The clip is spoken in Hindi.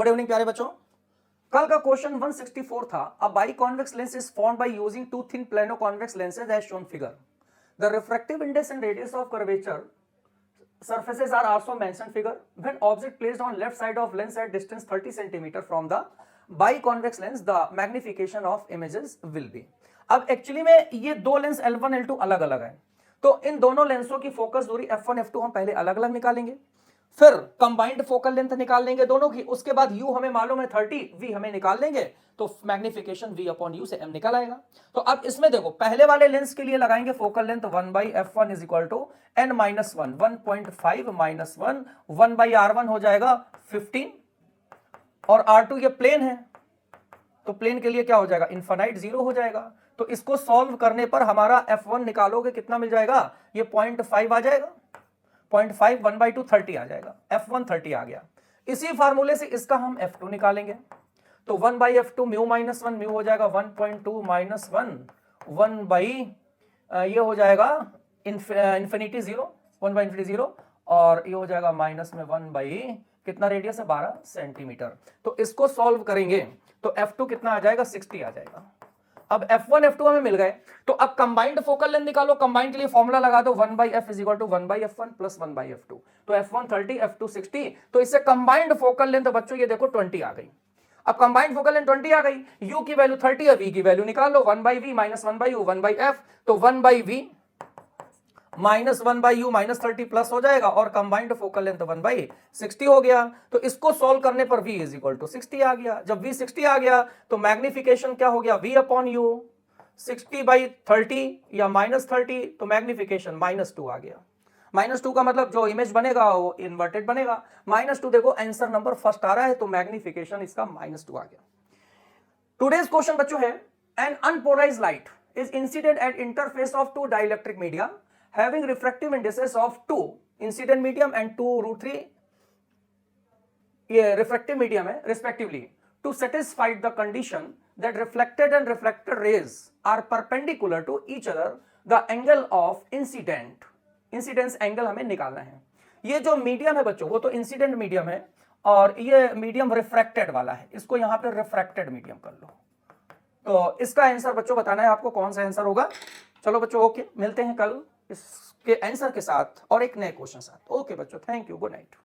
गुड इवनिंग प्यारे बच्चों। कल का क्वेश्चन 164 था। A biconvex lens is formed by using two thin plano convex lenses as shown figure. The refractive index and radius of curvature surfaces are also mentioned figure. When object placed on left side of lens at distance 30 centimeter from the biconvex lens, the magnification of images will be. अब एक्चुअली में ये दो लेंस L1 L2 अलग अलग है, तो इन दोनों लेंसों की फोकस दूरी f1 f2 हम पहले अलग अलग निकालेंगे, फिर कंबाइंड फोकल लेंथ निकाल लेंगे दोनों की, उसके बाद u हमें मालूम है 30, v हमें निकाल लेंगे, तो मैग्निफिकेशन v अपॉन u से m निकल आएगा। तो अब इसमें देखो पहले वाले लेंस के लिए लगाएंगे focal length 1/f1 is equal to n minus 1, 1.5 minus 1, 1/r1 हो जाएगा 15, और r2 ये प्लेन है, तो प्लेन के लिए क्या हो जाएगा, इनफाइनाइट 0 हो जाएगा। तो इसको सॉल्व करने पर हमारा f1 निकालोगे कितना मिल जाएगा, ये 0.5 आ जाएगा, 0.5 1/2 30 आ जाएगा, f1 30 आ गया। इसी फार्मूले से इसका हम f2 निकालेंगे, तो 1/f2 म्यू माइनस 1, म्यू हो जाएगा 1.2 माइनस 1, 1 ये हो जाएगा इंफिनिटी 0, 1/0, और ये हो जाएगा माइनस में 1 कितना रेडियस है 12 सेंटीमीटर। तो इसको सॉल्व करेंगे तो f2 कितना आ जाएगा 60 आ जाएगा। अब f1 f2 हमें मिल गए, तो अब कंबाइंड फोकल लेंथ निकालो। कंबाइंड के लिए फॉर्मूला लगा दो 1/f is equal to 1/f1 plus 1/f2, तो f1 30 f2 60, तो इससे कंबाइंड फोकल लेंथ बच्चों ये देखो 20 आ गई। अब कंबाइंड फोकल लेंथ 20 आ गई, u की वैल्यू 30 है, v की वैल्यू निकाल लो, 1/v माइनस 1/u 1/f, तो 1/v minus 1/u minus 30 plus हो जाएगा, और कंबाइंड फोकल लेंथ 1/60 हो गया। तो इसको सॉल्व करने पर v इज इक्वल टू 60 आ गया। जब v 60 आ गया तो मैग्निफिकेशन क्या हो गया, v अपॉन u 60/30 या माइनस 30, तो मैग्निफिकेशन -2 आ गया। -2 का मतलब जो इमेज बनेगा वो इन्वर्टेड बनेगा। -2 देखो आंसर नंबर फर्स्ट आ रहा है, तो मैग्निफिकेशन इसका -2 आ गया। टुडेज क्वेश्चन बच्चों है, an unpolarised light is incident at interface of two dielectric media having refractive indices of 2 incident medium and 2√3 ये refractive medium है respectively, to satisfy the condition that reflected and refracted rays are perpendicular to each other, the angle of incidence angle हमें निकालना है। ये जो मीडियम है बच्चों वो तो इंसिडेंट मीडियम है, और ये मीडियम रिफ्रैक्टेड वाला है, इसको यहां पे रिफ्रैक्टेड मीडियम कर लो। तो इसका आंसर बच्चों बताना है आपको, कौन सा आंसर होगा। चलो बच्चों ओके, मिलते हैं कल इसके आंसर के साथ और एक नए क्वेश्चन साथ। ओके बच्चों, थैंक यू, गुड नाइट।